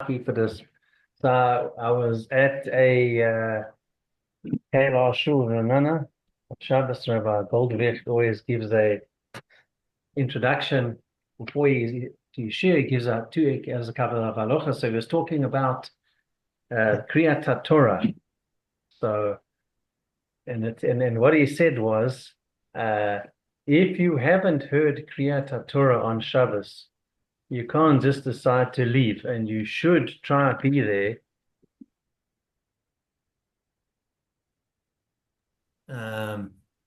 lucky for this. So I was at a Keilah Shul Ranana. Shabbos Rabbi Goldvicht always gives a introduction before he to Yeshua. He gives out two as a couple of halachas. So he was talking about Kriyat Torah. So and what he said was, if you haven't heard Kriyat Torah on Shabbos, you can't just decide to leave, and you should try to be there.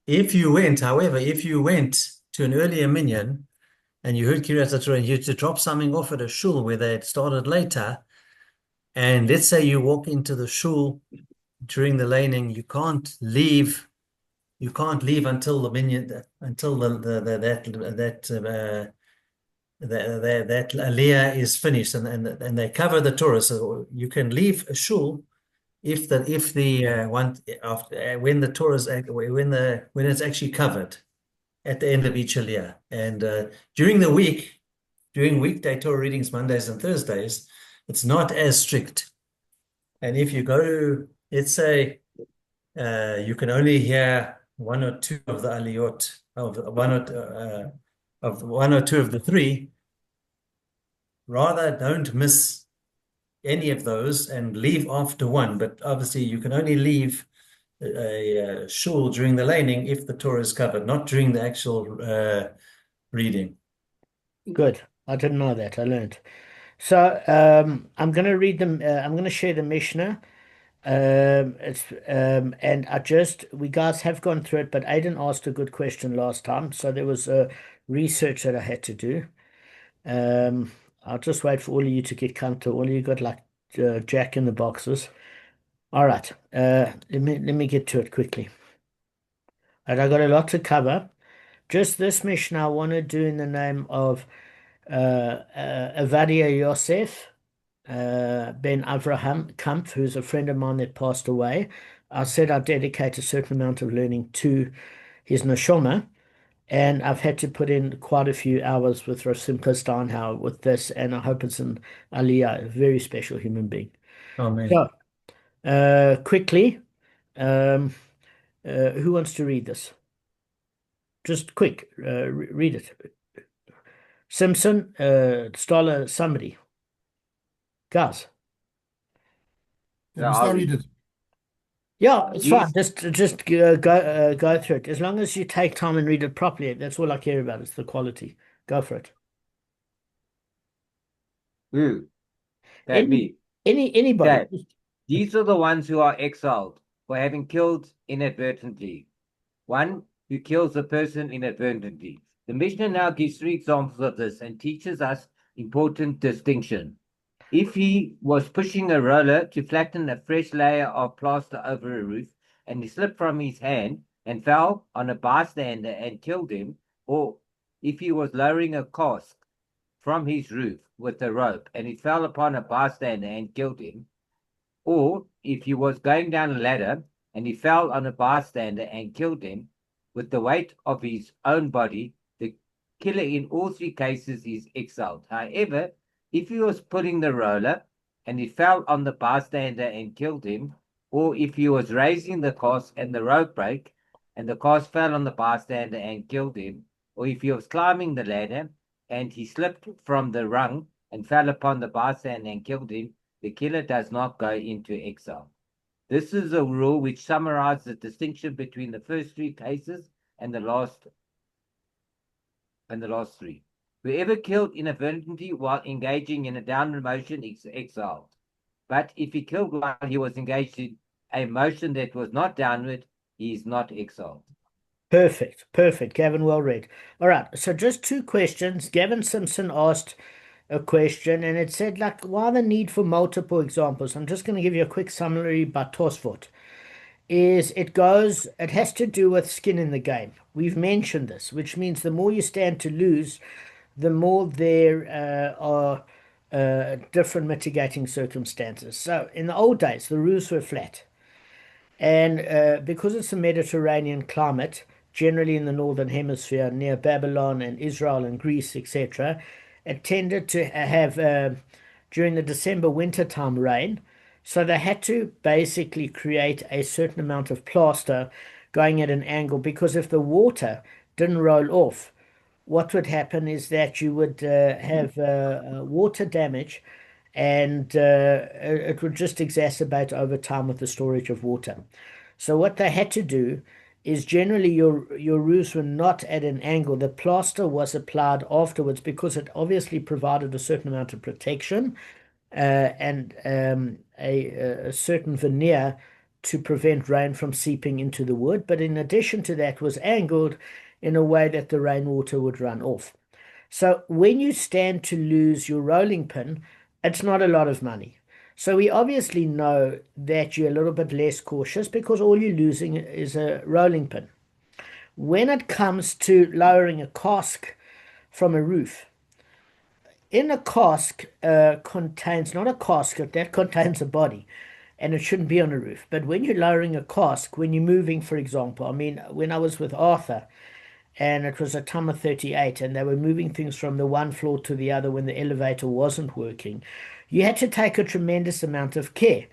If you went to an earlier minyan and you heard Kiryat Torah and you had to drop something off at a shul where they had started later, and let's say you walk into the shul during the laning, you can't leave. You can't leave until the minyan, until that aliyah is finished, and they cover the Torah. So you can leave a shul if the one after when the Torah is when it's actually covered at the end of each aliyah. And during the week, during weekday Torah readings, Mondays and Thursdays, it's not as strict. And if you go to, let's say, you can only hear one or two of the aliyot of one or two of the three. Rather, don't miss any of those and leave after one. But obviously, you can only leave a shul during the laning if the Torah is covered, not during the actual reading. Good. I didn't know that. I learned. So I'm going to read them. I'm going to share the Mishnah. And we guys have gone through it, but Aidan asked a good question last time, so there was research that I had to do. I'll just wait for all of you to get comfortable. All of you got like Jack in the boxes. All right. Let me get to it quickly. And I got a lot to cover. Just this mission I want to do in the name of Avadia Yosef Ben Avraham Kampf, who's a friend of mine that passed away. I said I'd dedicate a certain amount of learning to his neshama, and I've had to put in quite a few hours with Rav Simcha Steinhauer with this, and I hope it's an Aliyah, a very special human being. Amen. So, quickly, who wants to read this? Just quick, read it. Simpson, Stoller, somebody. Guys. Yeah, I'll read it. Yeah, it's fine. Just go through it. As long as you take time and read it properly, that's all I care about. It's the quality. Go for it. Who? That me. Anybody. That. These are the ones who are exiled for having killed inadvertently. One who kills a person inadvertently. The Mishnah now gives three examples of this and teaches us important distinction. If he was pushing a roller to flatten a fresh layer of plaster over a roof, and he slipped from his hand and fell on a bystander and killed him, or if he was lowering a cask from his roof with a rope and it fell upon a bystander and killed him, or if he was going down a ladder and he fell on a bystander and killed him with the weight of his own body, the killer in all three cases is exiled. However, if he was pulling the roller and he fell on the bystander and killed him, or if he was raising the cask and the rope broke and the cask fell on the bystander and killed him, or if he was climbing the ladder and he slipped from the rung and fell upon the bystander and killed him, the killer does not go into exile. This is a rule which summarizes the distinction between the first three cases and the last three. Whoever killed inadvertently while engaging in a downward motion is exiled. But if he killed while he was engaged in a motion that was not downward, he is not exiled. Perfect. Gavin, well read. All right. So just two questions. Gavin Simpson asked a question and it said, like, why the need for multiple examples? I'm just going to give you a quick summary by Tosfot. It has to do with skin in the game. We've mentioned this, which means the more you stand to lose, the more there are different mitigating circumstances. So in the old days, the roofs were flat. And because it's a Mediterranean climate, generally in the northern hemisphere, near Babylon and Israel and Greece, etc., it tended to have during the December wintertime rain. So they had to basically create a certain amount of plaster going at an angle because if the water didn't roll off, what would happen is that you would have water damage and it would just exacerbate over time with the storage of water. So what they had to do is generally your roofs were not at an angle. The plaster was applied afterwards because it obviously provided a certain amount of protection and a certain veneer to prevent rain from seeping into the wood. But in addition to that, was angled in a way that the rainwater would run off. So when you stand to lose your rolling pin, it's not a lot of money. So we obviously know that you're a little bit less cautious because all you're losing is a rolling pin. When it comes to lowering a cask from a roof, in a cask contains not a casket that contains a body and it shouldn't be on a roof. But when you're lowering a cask, when you're moving, for example, I mean, when I was with Arthur, and it was a Tama 38 and they were moving things from the one floor to the other when the elevator wasn't working, you had to take a tremendous amount of care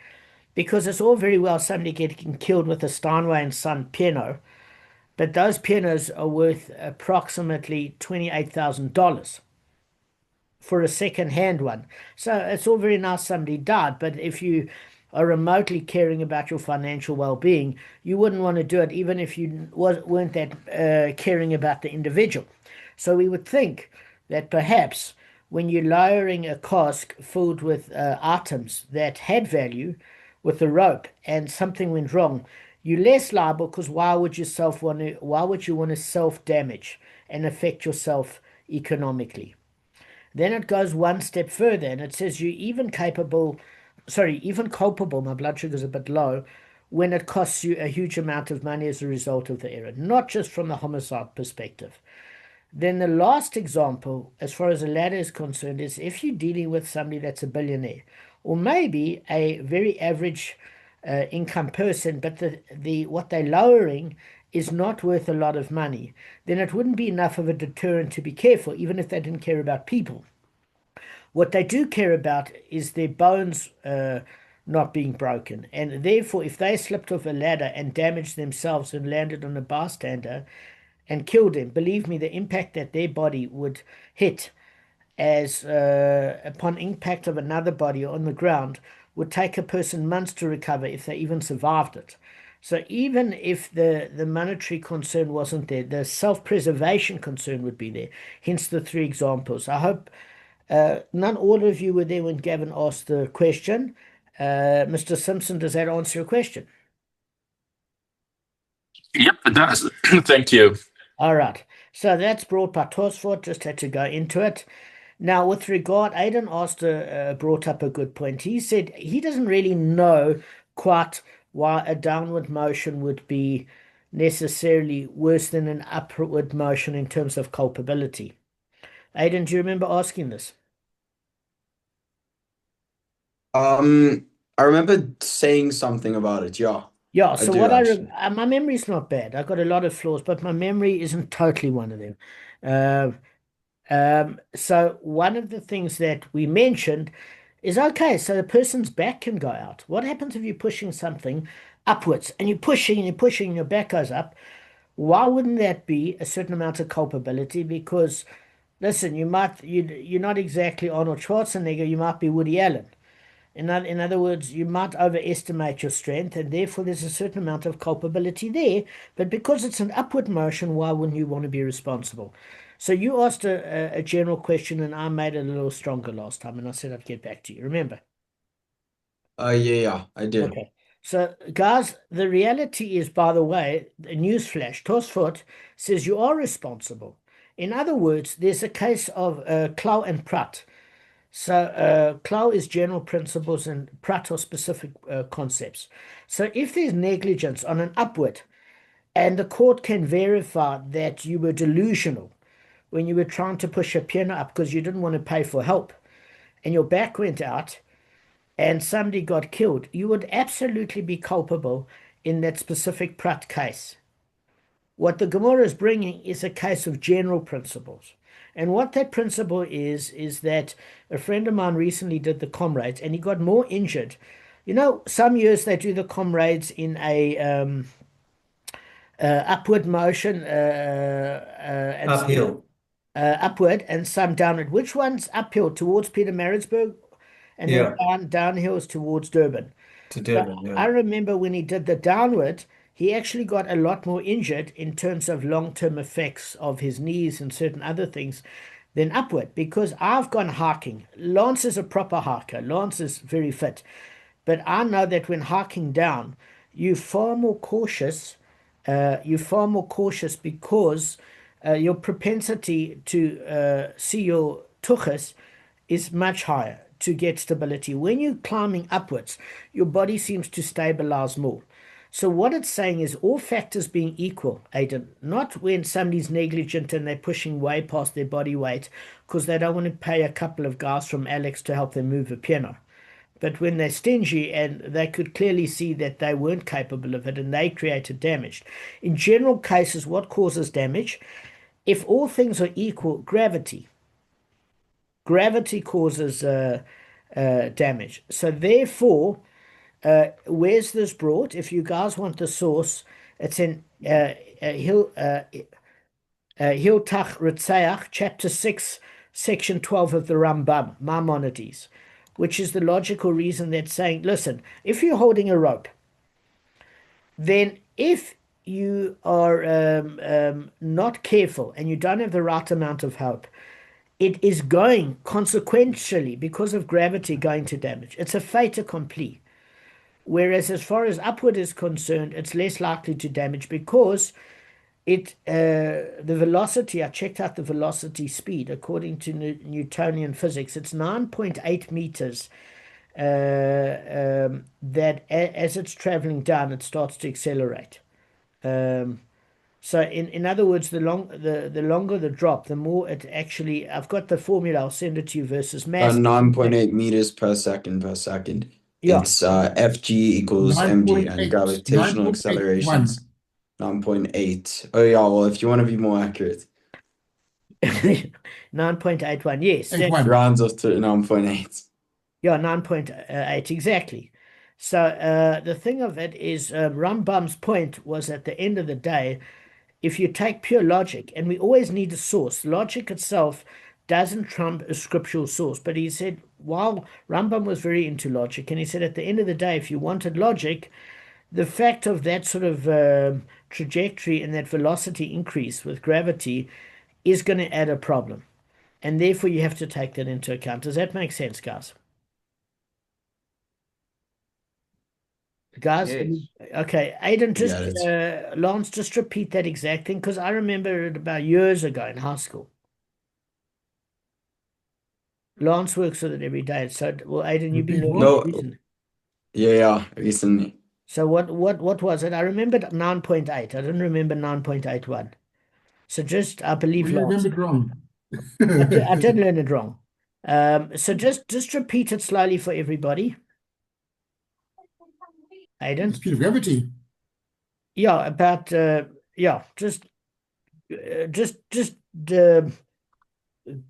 because it's all very well somebody getting killed with a Steinway and Son piano, but those pianos are worth approximately $28,000 for a second-hand one. So it's all very nice somebody died, but if you are remotely caring about your financial well-being, you wouldn't want to do it even if you weren't that caring about the individual. So we would think that perhaps when you're lowering a cask filled with items that had value with a rope and something went wrong, you're less liable because why would you want to self-damage and affect yourself economically? Then it goes one step further and it says you're even culpable, my blood sugar's a bit low, when it costs you a huge amount of money as a result of the error, not just from the homicide perspective. Then the last example, as far as a ladder is concerned, is if you're dealing with somebody that's a billionaire, or maybe a very average income person, but what they're lowering is not worth a lot of money, then it wouldn't be enough of a deterrent to be careful, even if they didn't care about people. What they do care about is their bones not being broken. And therefore, if they slipped off a ladder and damaged themselves and landed on a bystander and killed him, believe me, the impact that their body would hit as upon impact of another body on the ground would take a person months to recover if they even survived it. So even if the monetary concern wasn't there, the self-preservation concern would be there. Hence the three examples. I hope none all of you were there when Gavin asked the question. Mr. Simpson, does that answer your question? Yep, it does. Thank you. All right. So that's brought by Tosford, just had to go into it. Now, with regard, Aidan brought up a good point. He said he doesn't really know quite why a downward motion would be necessarily worse than an upward motion in terms of culpability. Aidan, do you remember asking this? I remember saying something about it. Yeah, Yeah, I so do what actually. my memory's not bad. I've got a lot of flaws, but my memory isn't totally one of them. Uh, so one of the things that we mentioned is okay, so the person's back can go out. What happens if you're pushing something upwards and you're pushing and your back goes up? Why wouldn't that be a certain amount of culpability? Because listen, you're not exactly Arnold Schwarzenegger, you might be Woody Allen. In other words, you might overestimate your strength, and therefore there's a certain amount of culpability there. But because it's an upward motion, why wouldn't you want to be responsible? So you asked a general question, and I made it a little stronger last time, and I said I'd get back to you. Remember? Yeah, I did. Okay. So, guys, the reality is, by the way, a newsflash, Tosfot says you are responsible. In other words, there's a case of Clow and Pratt. So, Clow is general principles and Pratt are specific concepts. So, if there's negligence on an upward and the court can verify that you were delusional when you were trying to push a piano up because you didn't want to pay for help and your back went out and somebody got killed, you would absolutely be culpable in that specific Pratt case. What the Gemara is bringing is a case of general principles. And what that principle is that a friend of mine recently did the comrades and he got more injured. You know, some years they do the comrades in a upward motion, and Uphill. upward, and some downward. Which one's uphill towards Pietermaritzburg, and then Yeah, downhills towards Durban? to So Durban. I Yeah. remember when he did the downward, he actually got a lot more injured in terms of long-term effects of his knees and certain other things than upward because I've gone hiking. Lance is a proper hiker. Lance is very fit. But I know that when hiking down, you're far more cautious. You're far more cautious because your propensity to see your tuchus is much higher to get stability. When you're climbing upwards, your body seems to stabilize more. So what it's saying is all factors being equal, Aidan, not when somebody's negligent and they're pushing way past their body weight because they don't want to pay a couple of guys from Alex to help them move a piano. But when they're stingy and they could clearly see that they weren't capable of it and they created damage. In general cases, what causes damage? If all things are equal, gravity. Gravity causes damage. So therefore, where's this brought? If you guys want the source, it's in Hiltach Ritzeach, chapter 6, section 12 of the Rambam, Maimonides, which is the logical reason that's saying, listen, if you're holding a rope, then if you are not careful and you don't have the right amount of help, it is going consequentially because of gravity going to damage. It's a fait accompli. Whereas as far as upward is concerned, it's less likely to damage because the velocity, I checked out the velocity speed according to Newtonian physics, it's 9.8 meters that as it's traveling down, it starts to accelerate. So in other words, the longer the drop, the more it actually, I've got the formula, I'll send it to you versus mass. 9.8 meters per second per second. Yeah, It's Fg equals mg and 9.8, gravitational 9.81. accelerations 9.8. Oh yeah, well if you want to be more accurate, 9.81, yes. 81. rounds off to 9.8. Yeah, 9.8, exactly. So the thing of it is, Rambam's point was at the end of the day, if you take pure logic, and we always need a source, logic itself doesn't trump a scriptural source. But he said, while Rambam was very into logic, and he said at the end of the day, if you wanted logic, the fact of that sort of trajectory and that velocity increase with gravity is going to add a problem. And therefore, you have to take that into account. Does that make sense, guys? Guys, Yes. okay, Aidan, just Yeah, it's Lance, just repeat that exact thing because I remember it about years ago in high school. Lance works with it every day. So, well, Aidan, you've been Repeat working what? it no, recently. yeah, recently. So what was it? I remembered 9.8. I didn't remember 9.81. So just I believe Well, you Lance. remembered wrong. I did learn it wrong. So just repeat it slowly for everybody. The Aidan. speed of gravity. Yeah, about yeah, just uh,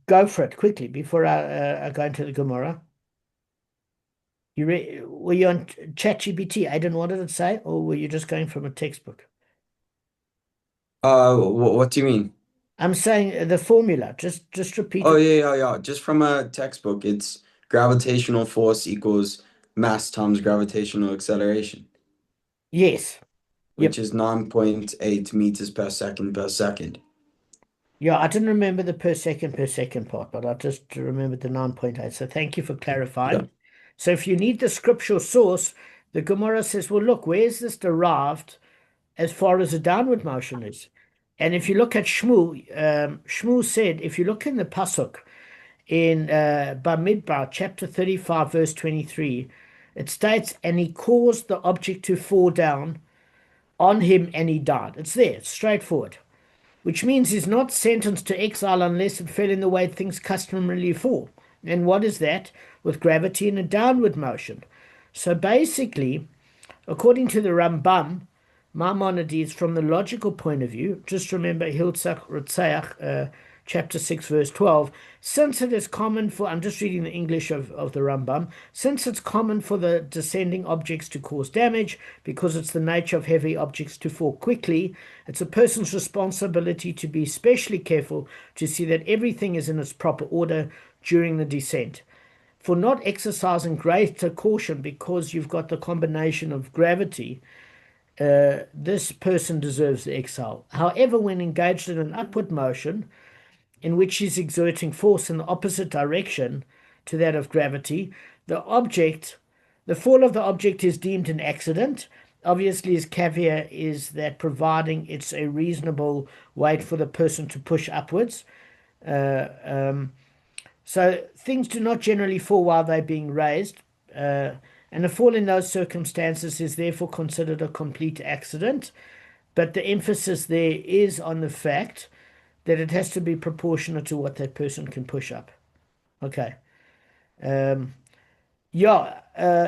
go for it quickly before I go into the Gemara. Were you on ChatGPT? Aidan, what did it say? Or were you just going from a textbook? What do you mean? I'm saying the formula. Just repeat Oh it. yeah. Just from a textbook, it's gravitational force equals mass times gravitational acceleration, Yes. which Yep. is 9.8 meters per second per second. Yeah, I didn't remember the per second part, but I just remembered the 9.8. So thank you for Yeah. clarifying. So if you need the scriptural source, the Gemara says, well, look, where's this derived as far as a downward motion is? And if you look at Shmuel, Shmuel said, if you look in the Pasuk in Bamidbar, chapter 35, verse 23, it states, and he caused the object to fall down on him and he died. It's there, it's straightforward. Which means he's not sentenced to exile unless it fell in the way things customarily fall. And what is that? With gravity in a downward motion. So basically, according to the Rambam, Maimonides, from the logical point of view, just remember Hiltzach Rotzeach, chapter 6, verse 12, since it is common for, I'm just reading the English of the Rambam, since it's common for the descending objects to cause damage, because it's the nature of heavy objects to fall quickly, it's a person's responsibility to be especially careful to see that everything is in its proper order during the descent. For not exercising greater caution because you've got the combination of gravity, this person deserves the exile. However, when engaged in an upward motion, in which he's exerting force in the opposite direction to that of gravity, the fall of the object is deemed an accident. Obviously, his caveat is that providing it's a reasonable weight for the person to push upwards. Uh, um, so things do not generally fall while they're being raised, and a fall in those circumstances is therefore considered a complete accident. But the emphasis there is on the fact that it has to be proportionate to what that person can push up. Okay. Yeah,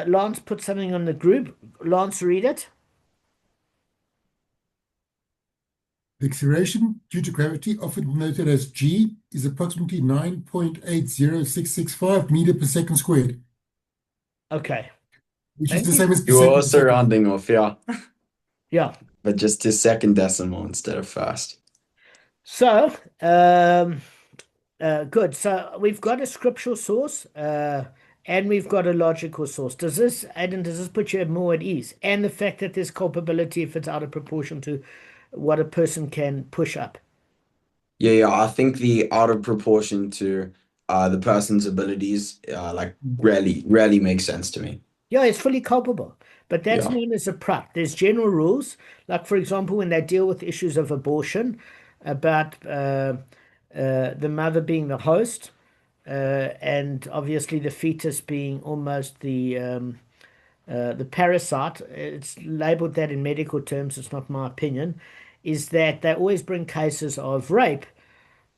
Lance put something on the group. Lance, read it. The acceleration due to gravity, often noted as g, is approximately 9.806665 meter per second squared, Okay. which is Thank the you. same as per You're second per also second. rounding off, yeah, Yeah. but just to second decimal instead of fast. So, good. So we've got a scriptural source, and we've got a logical source. Aidan, does this put you more at ease? And the fact that there's culpability if it's out of proportion to what a person can push up. Yeah, I think the out of proportion to the person's abilities, like rarely makes sense to me. Yeah, it's fully culpable, but that's Yeah. known as a prat. There's general rules, like for example, when they deal with issues of abortion, about the mother being the host, and obviously the fetus being almost the parasite. It's labeled that in medical terms. It's not my opinion. Is that they always bring cases of rape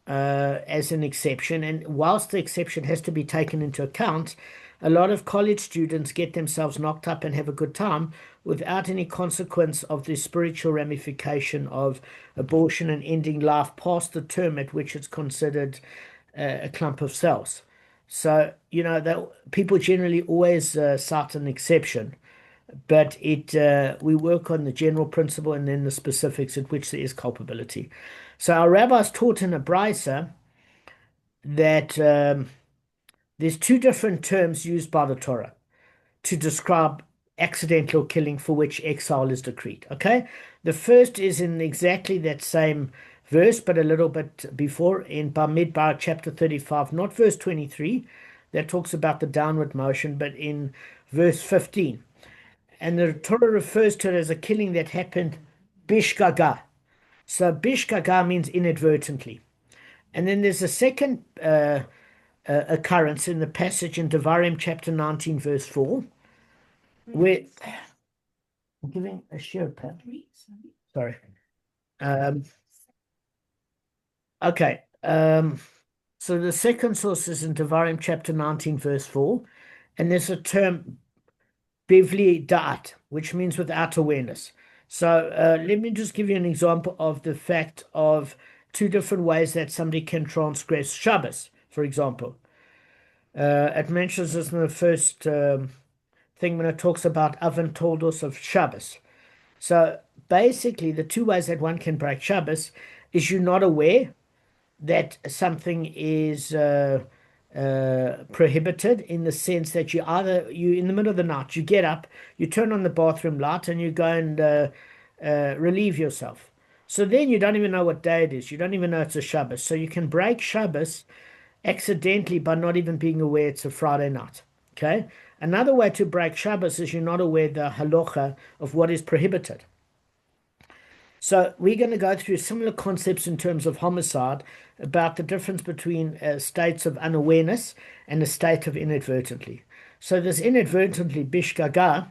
as an exception. And whilst the exception has to be taken into account, a lot of college students get themselves knocked up and have a good time without any consequence of the spiritual ramification of abortion and ending life past the term at which it's considered a clump of cells. So, that people generally always cite an exception, but we work on the general principle and then the specifics at which there is culpability. So our rabbis taught in a brisa that there's two different terms used by the Torah to describe accidental killing for which exile is decreed. Okay, the first is in exactly that same verse, but a little bit before in Bamidbar chapter 35, not verse 23, that talks about the downward motion, but in verse 15. And the Torah refers to it as a killing that happened bishgaga. So bishgaga means inadvertently. And then there's a second occurrence in the passage in Devarim chapter 19, verse 4, where I'm giving a share, Pat. Sorry. Okay. So the second source is in Devarim chapter 19, verse 4, and there's a term Bavli da'at, which means without awareness. So let me just give you an example of the fact of two different ways that somebody can transgress Shabbos, for example. It mentions this in the first thing when it talks about Oven told us of Shabbos. So basically, the two ways that one can break Shabbos is you're not aware that something is prohibited, in the sense that you in the middle of the night, you get up, you turn on the bathroom light, and you go and relieve yourself. So then you don't even know what day it is. You don't even know it's a Shabbos. So you can break Shabbos accidentally by not even being aware it's a Friday night. Okay. Another way to break Shabbos is you're not aware the halacha of what is prohibited. So we're going to go through similar concepts in terms of homicide, about the difference between states of unawareness and a state of inadvertently. So this inadvertently, bishgaga,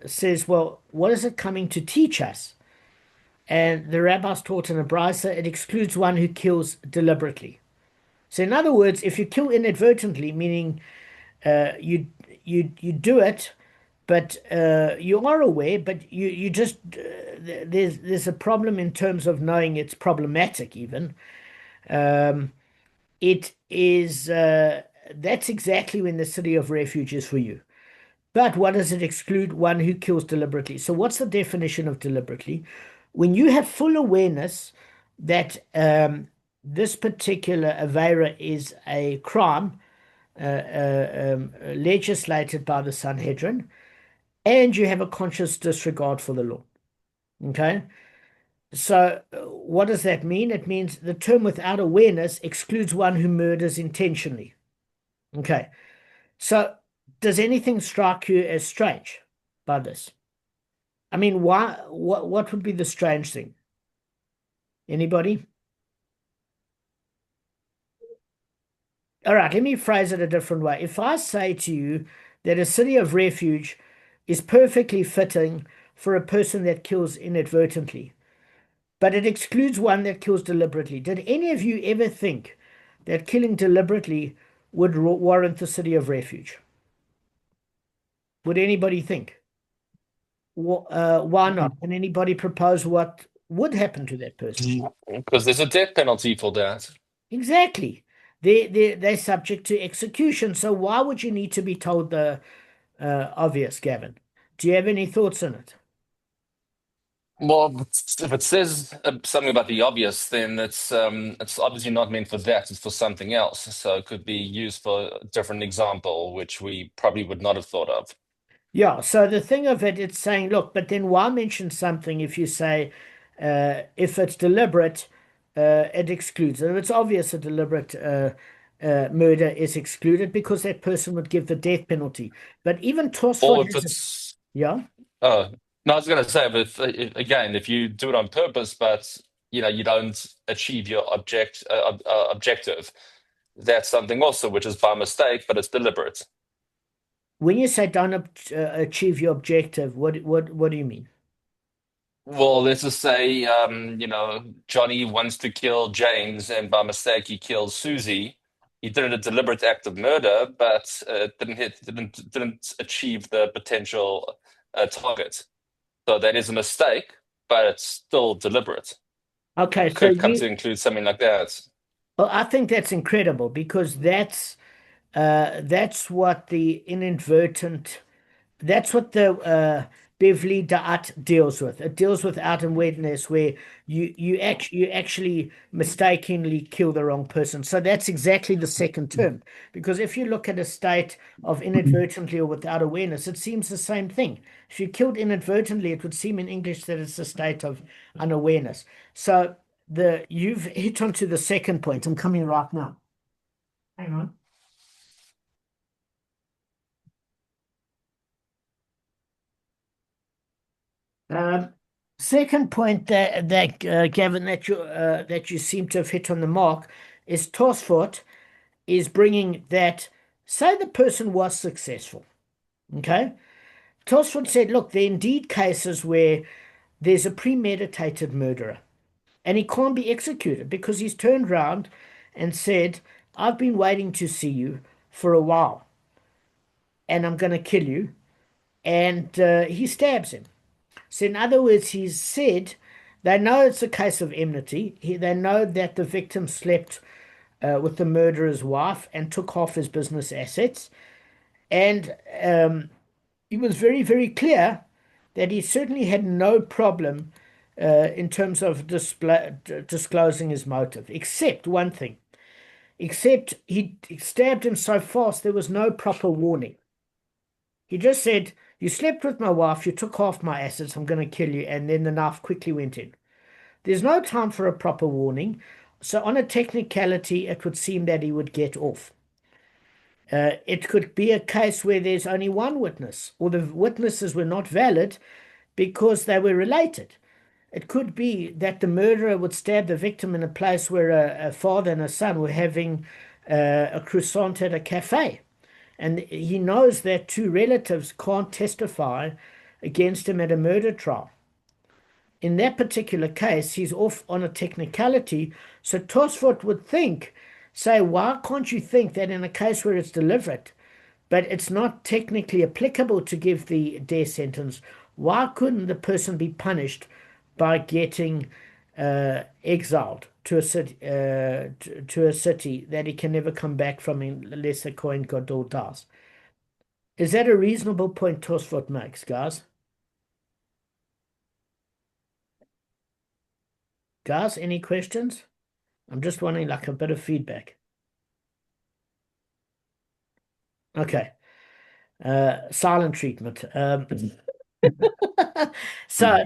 says, well, what is it coming to teach us? And the rabbis taught in a brisa, it excludes one who kills deliberately. So in other words, if you kill inadvertently, meaning you do it, but you are aware, but there's a problem in terms of knowing it's problematic even. Um, it is that's exactly when the city of refuge is for you. But what does it exclude? One who kills deliberately. So what's the definition of deliberately? When you have full awareness that this particular avera is a crime legislated by the Sanhedrin, and you have a conscious disregard for the law. Okay? So what does that mean? It means the term without awareness excludes one who murders intentionally. Okay. So does anything strike you as strange by this? I mean, why? What would be the strange thing? Anybody? All right, let me phrase it a different way. If I say to you that a city of refuge is perfectly fitting for a person that kills inadvertently, but it excludes one that kills deliberately, did any of you ever think that killing deliberately would warrant the city of refuge? Would anybody think? Why not? Can anybody propose what would happen to that person? Because there's a death penalty for that. Exactly. They're subject to execution. So why would you need to be told the obvious, Gavin? Do you have any thoughts on it? Well, if it says something about the obvious, then it's obviously not meant for that. It's for something else. So it could be used for a different example, which we probably would not have thought of. Yeah, so the thing of it, it's saying, look, but then why mention something if you say, if it's deliberate, it excludes it. If it's obvious a deliberate murder is excluded because that person would give the death penalty. But even Or Tosfot if has it's yeah, oh no, I was going to say, but again, if you do it on purpose, but you don't achieve your objective, that's something also which is by mistake, but it's deliberate. when you say don't achieve your objective, what do you mean? Well, let's just say, Johnny wants to kill James, and by mistake he kills Susie. He did a deliberate act of murder, but didn't achieve the potential target. So that is a mistake, but it's still deliberate. Okay, so Could come to include something like that. well, I think that's incredible because that's what the inadvertent. That's what the Bavli Da'at deals with. It deals with out and weirdness where you actually mistakenly kill the wrong person. So that's exactly the second term. Because if you look at a state of inadvertently or without awareness, it seems the same thing. If you killed inadvertently, it would seem in English that it's a state of unawareness. So you've hit onto the second point. I'm coming right now. Hang on. Second point that Gavin, that you seem to have hit on the mark is Tosfot is bringing that. Say the person was successful, okay? Tosfot said, look, there are indeed cases where there's a premeditated murderer, and he can't be executed because he's turned round and said, "I've been waiting to see you for a while, and I'm going to kill you," and he stabs him. So, in other words, he's said they know it's a case of enmity. They know that the victim slept with the murderer's wife and took half his business assets. And he was very, very clear that he certainly had no problem in terms of disclosing his motive, except one thing. Except he stabbed him so fast there was no proper warning. He just said, "You slept with my wife, you took half my assets, I'm going to kill you," and then the knife quickly went in. There's no time for a proper warning, so on a technicality, it would seem that he would get off. It could be a case where there's only one witness, or the witnesses were not valid because they were related. It could be that the murderer would stab the victim in a place where a father and a son were having a croissant at a cafe. And he knows that two relatives can't testify against him at a murder trial. In that particular case, he's off on a technicality. So Tosfot would say, why can't you think that in a case where it's deliberate, but it's not technically applicable to give the death sentence, why couldn't the person be punished by getting exiled? to a city, to a city that he can never come back from unless the Kohen Gadol dies. Is that a reasonable point Tosfot makes, guys? Guys, any questions? I'm just wanting like a bit of feedback. Okay. Silent treatment. So,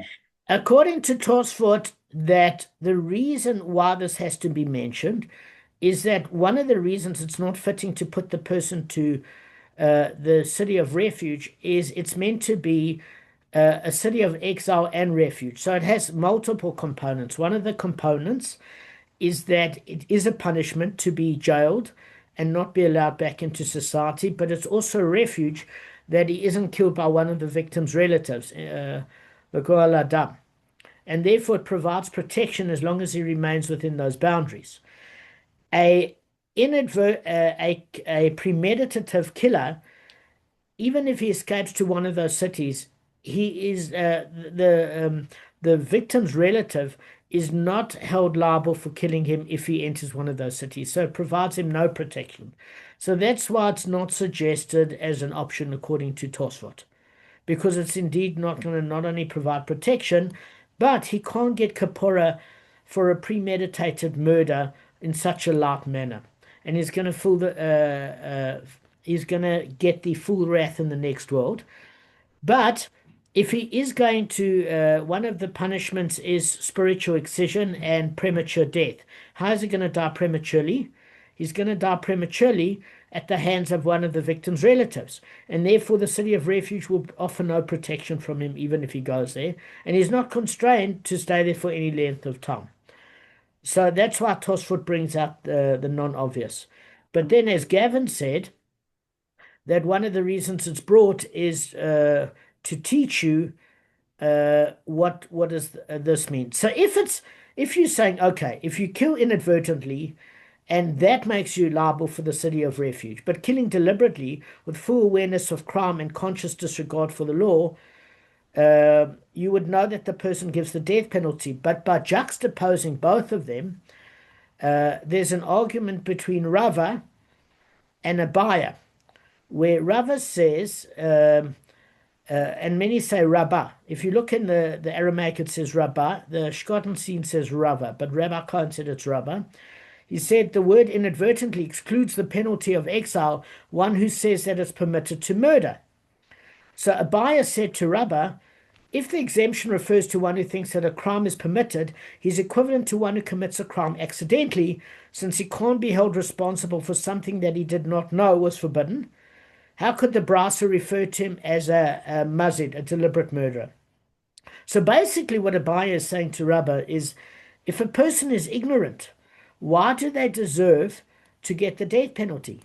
according to Tosfot, that the reason why this has to be mentioned is that one of the reasons it's not fitting to put the person to the city of refuge is it's meant to be a city of exile and refuge. So it has multiple components. One of the components is that it is a punishment to be jailed and not be allowed back into society, but it's also a refuge that he isn't killed by one of the victim's relatives, the Goal Adam. And therefore it provides protection as long as he remains within those boundaries. A premeditative killer, even if he escapes to one of those cities, he is the victim's relative is not held liable for killing him if he enters one of those cities. So it provides him no protection. So that's why it's not suggested as an option according to Tosfot, because it's indeed not going to not only provide protection, but he can't get kapora for a premeditated murder in such a light manner, and he's going to he's going to get the full wrath in the next world. But if he is going to, one of the punishments is spiritual excision and premature death. How is he going to die prematurely? He's going to die prematurely at the hands of one of the victim's relatives. And therefore, the city of refuge will offer no protection from him, even if he goes there. And he's not constrained to stay there for any length of time. So that's why Tosfot brings out the non-obvious. But then, as Gavin said, that one of the reasons it's brought is to teach you what does this mean. So if you're saying, okay, if you kill inadvertently and that makes you liable for the city of refuge, but killing deliberately with full awareness of crime and conscious disregard for the law, you would know that the person gives the death penalty. But by juxtaposing both of them, there's an argument between Rava and Abaya, where Rava says, and many say Rabbah. If you look in the Aramaic, it says Rabbah. The Schottenstein says Rava, but Rabbi Cohen said it's Rabbah. He said the word inadvertently excludes the penalty of exile, one who says that it's permitted to murder. So Abaya said to Rabbah, if the exemption refers to one who thinks that a crime is permitted, he's equivalent to one who commits a crime accidentally, since he can't be held responsible for something that he did not know was forbidden. How could the Brasa refer to him as a mazid, a deliberate murderer? So basically what Abaya is saying to Rabbah is, if a person is ignorant, why do they deserve to get the death penalty?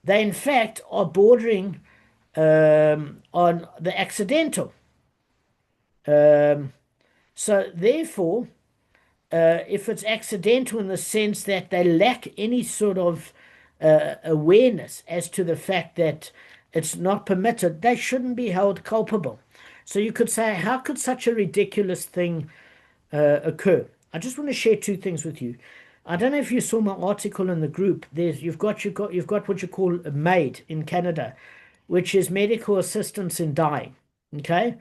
They, in fact, are bordering on the accidental. So therefore, if it's accidental in the sense that they lack any sort of awareness as to the fact that it's not permitted, they shouldn't be held culpable. So you could say, how could such a ridiculous thing occur? I just want to share two things with you. I don't know if you saw my article in the group. You've got what you call a MAID in Canada, which is medical assistance in dying. Okay.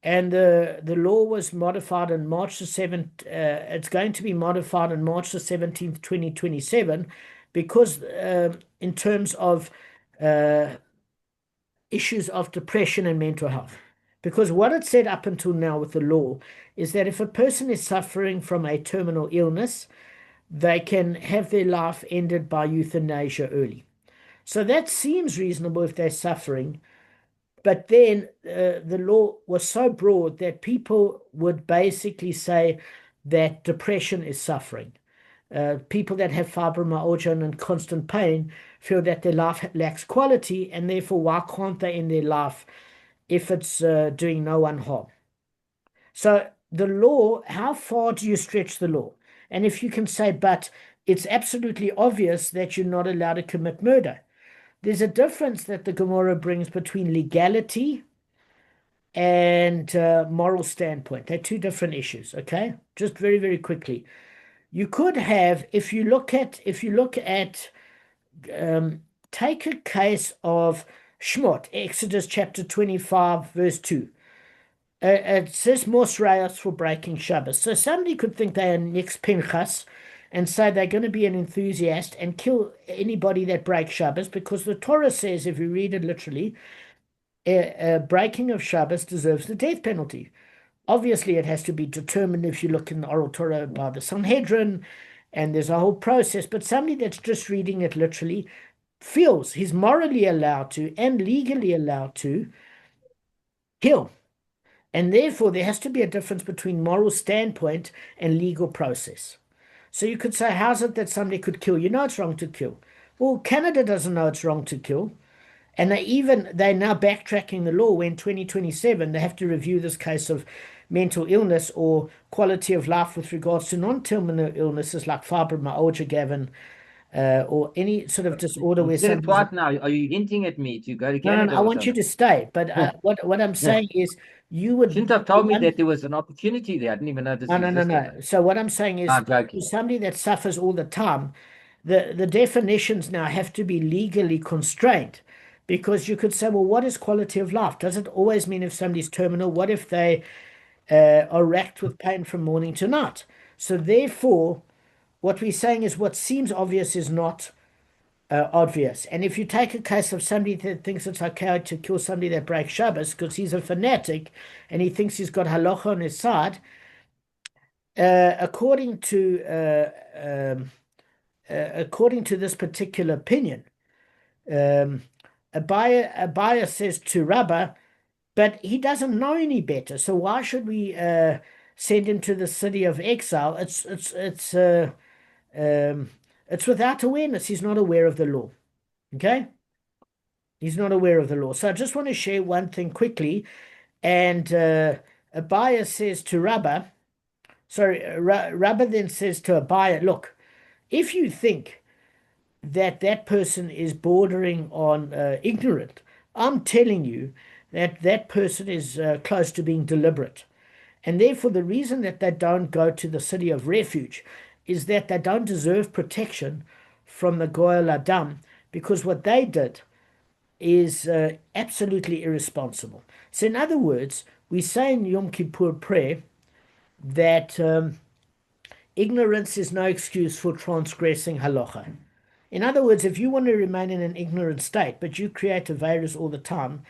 And the law was modified on March the 7th. It's going to be modified on March the 17th, 2027, because in terms of issues of depression and mental health. Because what it said up until now with the law is that if a person is suffering from a terminal illness, they can have their life ended by euthanasia early. So that seems reasonable if they're suffering. But then the law was so broad that people would basically say that depression is suffering. People that have fibromyalgia and constant pain feel that their life lacks quality, and therefore, why can't they end their life if it's doing no one harm? So the law, how far do you stretch the law? And if you can say, but it's absolutely obvious that you're not allowed to commit murder. There's a difference that the Gemara brings between legality and moral standpoint. They're two different issues, okay? Just very, very quickly. You could have, if you look at, take a case of Shmot, Exodus chapter 25, verse 2. It says Mos Rayos for breaking Shabbos. So somebody could think they are next Pinchas and say they're going to be an enthusiast and kill anybody that breaks Shabbos, because the Torah says, if you read it literally, a breaking of Shabbos deserves the death penalty. Obviously, it has to be determined if you look in the Oral Torah by the Sanhedrin, and there's a whole process. But somebody that's just reading it literally feels he's morally allowed to and legally allowed to kill. And therefore, there has to be a difference between moral standpoint and legal process. So you could say, how's it that somebody could kill? You know it's wrong to kill. Well, Canada doesn't know it's wrong to kill. And they're now backtracking the law when 2027 they have to review this case of mental illness or quality of life with regards to non-terminal illnesses like fibromyalgia, Gavin, or any sort of disorder You where said it somebody's... twice now. Are you hinting at me to go to No, no, Canada no, I or want you something? to stay. But what I'm saying is you would... Shouldn't have told me that there was an opportunity there. I didn't even know this No, no, no, existed. no. So what I'm saying is, I'm joking. somebody that suffers all the time, the definitions now have to be legally constrained, because you could say, well, what is quality of life? Does it always mean if somebody's terminal? What if they are racked with pain from morning to night? So therefore, what we're saying is what seems obvious is not obvious. And if you take a case of somebody that thinks it's okay to kill somebody that breaks Shabbos because he's a fanatic and he thinks he's got halacha on his side, according to this particular opinion, Abaya says to Rabbah, but he doesn't know any better. So why should we send him to the city of exile? It's without awareness. He's not aware of the law. Okay, he's not aware of the law. So I just want to share one thing quickly. And Abaya says to Rabbah. Sorry, Rabbah then says to Abaya, look, if you think that that person is bordering on ignorant, I'm telling you that that person is close to being deliberate. And therefore, the reason that they don't go to the city of refuge is that they don't deserve protection from the Goel Adam, because what they did is absolutely irresponsible. So, in other words, we say in Yom Kippur prayer that ignorance is no excuse for transgressing halacha. In other words, if you want to remain in an ignorant state, but you create averos all the time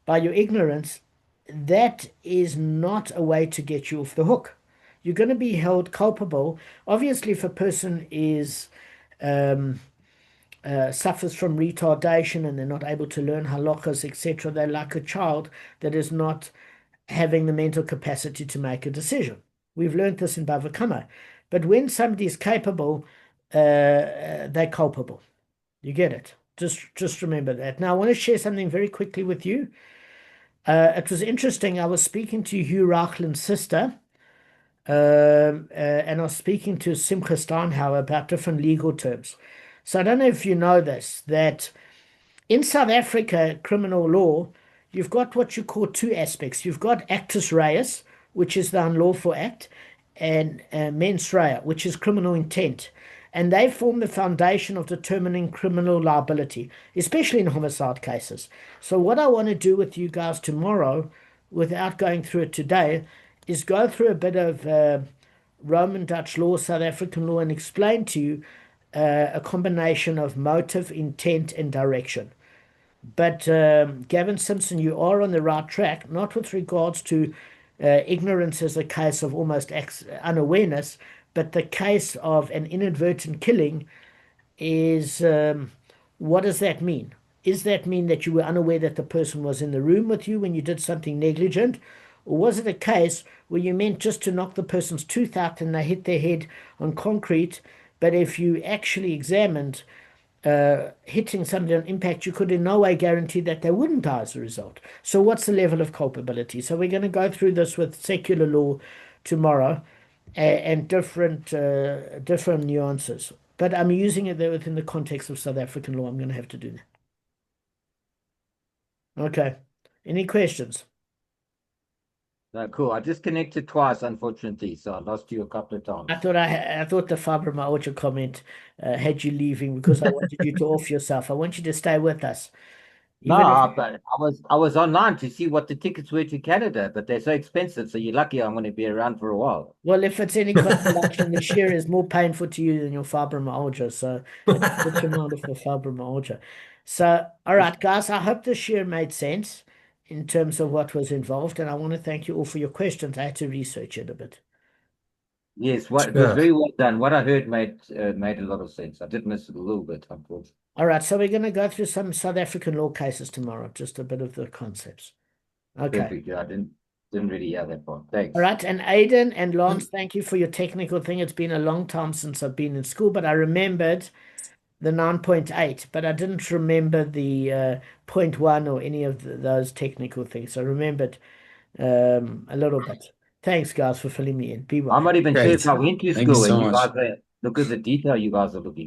by your ignorance, that is not a way to get you off the hook. You're going to be held culpable. Obviously, if a person is suffers from retardation and they're not able to learn halachas, etc., they're like a child that is not having the mental capacity to make a decision. We've learned this in Bava Kama. But when somebody is capable, they're culpable. You get it? Just remember that. Now, I want to share something very quickly with you. It was interesting. I was speaking to Hugh Reichland's sister, and I was speaking to Simcha Steinhauer about different legal terms. So I don't know if you know this, that in South Africa, criminal law, you've got what you call two aspects. You've got actus reus, which is the unlawful act, and mens rea, which is criminal intent. And they form the foundation of determining criminal liability, especially in homicide cases. So what I want to do with you guys tomorrow, without going through it today, is go through a bit of Roman Dutch law, South African law, and explain to you a combination of motive, intent, and direction. But Gavin Simpson, you are on the right track, not with regards to ignorance as a case of almost unawareness, but the case of an inadvertent killing is what does that mean? Does that mean that you were unaware that the person was in the room with you when you did something negligent? Or was it a case where you meant just to knock the person's tooth out and they hit their head on concrete, but if you actually examined hitting somebody on impact, you could in no way guarantee that they wouldn't die as a result. So what's the level of culpability? So we're going to go through this with secular law tomorrow and different nuances. But I'm using it there within the context of South African law. I'm going to have to do that. Okay. Any questions? No, cool. I disconnected twice, unfortunately, so I lost you a couple of times. I thought the fibromyalgia comment had you leaving because I wanted you to off yourself. I want you to stay with us. No, Even if, but I was online to see what the tickets were to Canada, but they're so expensive. So you're lucky I'm going to be around for a while. well, if it's any consolation, the shear is more painful to you than your fibromyalgia. So it's a good amount for fibromyalgia. So, all right, guys, I hope the shear made sense in terms of what was involved. And I want to thank you all for your questions. I had to research it a bit. Yes, what it was very well done. What I heard made a lot of sense. I did miss it a little bit, unfortunately. All right, so we're going to go through some South African law cases tomorrow, just a bit of the concepts. Okay. Perfect. Yeah, I didn't really hear that part. Thanks. All right, and Aidan and Lance, thank you for your technical thing. It's been a long time since I've been in school, but I remembered the 9.8, but I didn't remember the 0.1 or any of those technical things. I remembered a little bit. Thanks, guys, for filling me in. Be well. I'm not even sure Great. if I went to Thank you school, so and you much. guys look at the detail you guys are looking.